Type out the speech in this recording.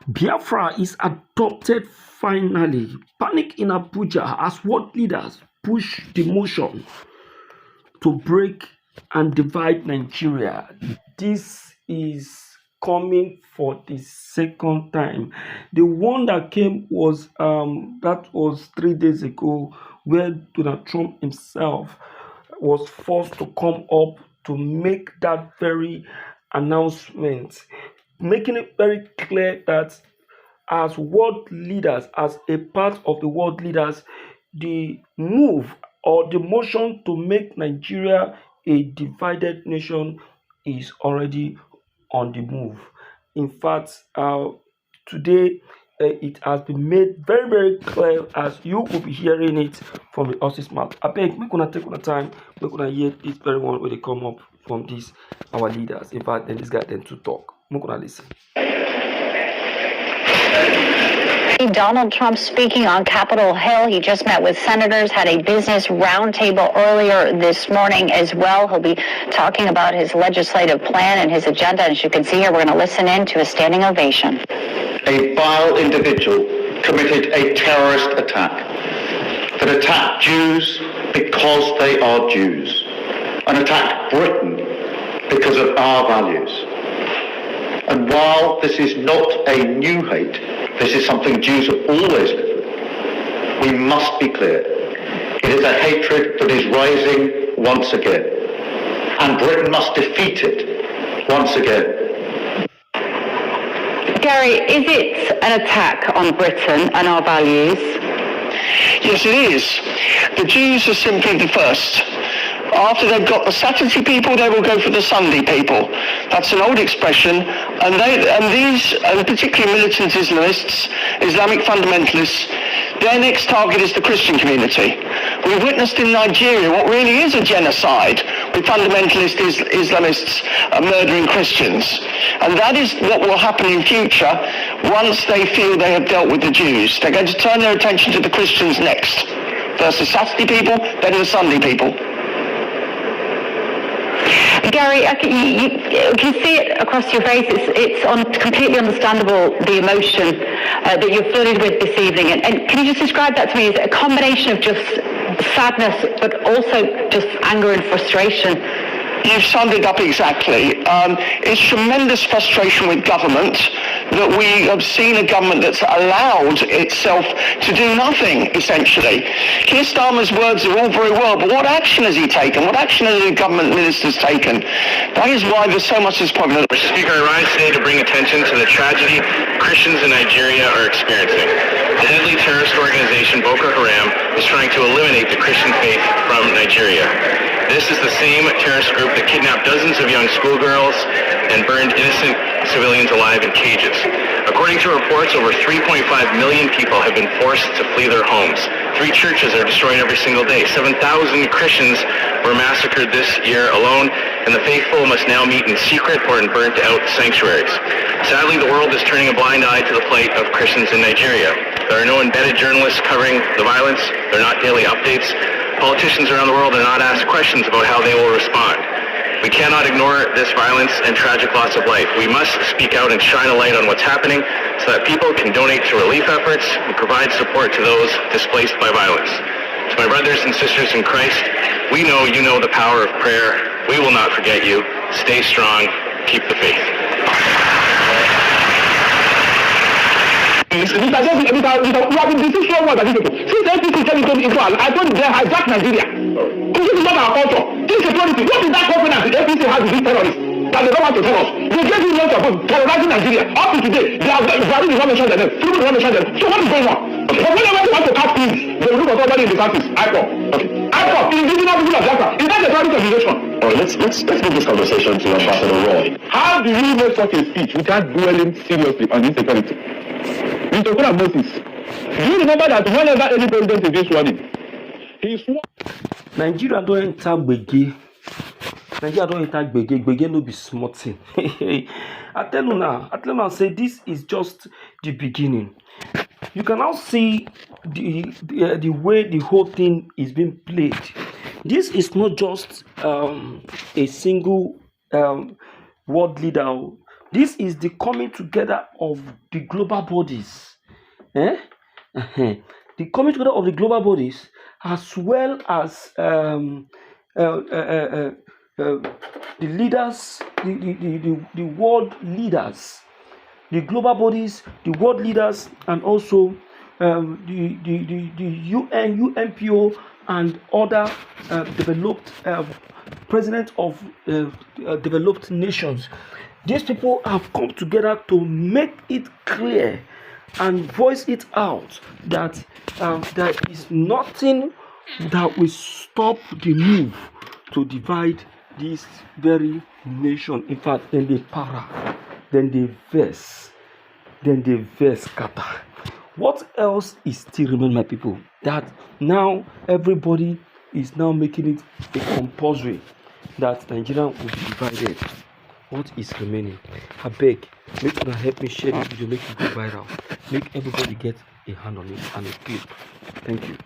Biafra is adopted finally. Panic in Abuja as world leaders push the motion to break and divide Nigeria. This is coming for the second time. The one that came was 3 days ago, where Donald Trump himself was forced to come up to make that very announcement, making it very clear that as world leaders, as a part of the world leaders, the move or the motion to make Nigeria a divided nation is already on the move. In fact, today it has been made very, very clear as you will be hearing it from the horse's mouth. I beg, we're gonna take our time, we're gonna hear this very one when they come up from these our leaders. In fact, then this guy then to talk. We're gonna listen. Donald Trump speaking on Capitol Hill. He just met with senators, had a business roundtable earlier this morning as well. He'll be talking about his legislative plan and his agenda. As you can see here, we're going to listen in to a standing ovation. A vile individual committed a terrorist attack that attacked Jews because they are Jews and attacked Britain because of our values. And while this is not a new hate, this is something Jews have always lived with, we must be clear. It is a hatred that is rising once again. And Britain must defeat it once again. Gary, is it an attack on Britain and our values? Yes, it is. The Jews are simply the first. After they've got the Saturday people, they will go for the Sunday people. That's an old expression, and these, particularly militant Islamists, Islamic fundamentalists, their next target is the Christian community. We've witnessed in Nigeria what really is a genocide, with fundamentalist Islamists murdering Christians. And that is what will happen in future once they feel they have dealt with the Jews. They're going to turn their attention to the Christians next. First the Saturday people, then the Sunday people. Gary, you can see it across your face. It's completely understandable, the emotion that you're flooded with this evening. And can you just describe that to me? Is it a combination of just sadness, but also just anger and frustration? You've summed it up exactly. It's tremendous frustration with government that we have seen a government that's allowed itself to do nothing, essentially. Keir Starmer's words are all very well, but what action has he taken? What action has the government ministers taken? That is why there's so much this problem. Mr. Speaker, I rise today to bring attention to the tragedy Christians in Nigeria are experiencing. The deadly terrorist organization Boko Haram is trying to eliminate the Christian faith from Nigeria. This is the same terrorist group that kidnapped dozens of young schoolgirls and burned innocent civilians alive in cages. According to reports, over 3.5 million people have been forced to flee their homes. 3 churches are destroyed every single day. 7,000 Christians were massacred this year alone, and the faithful must now meet in secret or in burnt-out sanctuaries. Sadly, the world is turning a blind eye to the plight of Christians in Nigeria. There are no embedded journalists covering the violence. There are not daily updates. Politicians around the world are not asked questions about how they will respond. We cannot ignore this violence and tragic loss of life. We must speak out and shine a light on what's happening so that people can donate to relief efforts and provide support to those displaced by violence. To my brothers and sisters in Christ, we know you know the power of prayer. We will not forget you. Stay strong. Keep the faith. We have been discussing so much about these people. Since APC came into Israel, I told them they hijacked Nigeria. This is not our culture. This is security. What is that confidence the APC has with these terrorists that they don't want to tell us? They gave you notes about terrorizing Nigeria. Up to today, they have already not mentioned their name. People don't mention them. So what is going on? But whenever they want to cast peace, they will look for somebody in the countries. IPOP. Okay. IPOP, indigenous people of Biafra. Is that a terrorist organization? All right, let's move this conversation to Ambassador Roy. How do you make such a speech without dwelling seriously on insecurity? Mr. Kuna Moses, do you remember that whenever any president is this warning, he swore... Nigeria don't enter gbege. Nigeria don't enter gbege. Gbege no be small thing. I tell you now, say this is just the beginning. You can now see the way the whole thing is being played. This is not just a single world leader. This is the coming together of the global bodies. The coming together of the global bodies, as well as the leaders, the world leaders, the global bodies, the world leaders, and also the UN, UNPO, and other developed presidents of developed nations. These people have come together to make it clear and voice it out that there is nothing that will stop the move to divide this very nation. In fact, then they para, then they verse, scatter. What else is still remain, my people? That now everybody is now making it a compulsory that Nigeria will be divided. What is remaining? I beg, make una help me share this video, make it go viral, make everybody get a hand on it and a clip. Thank you.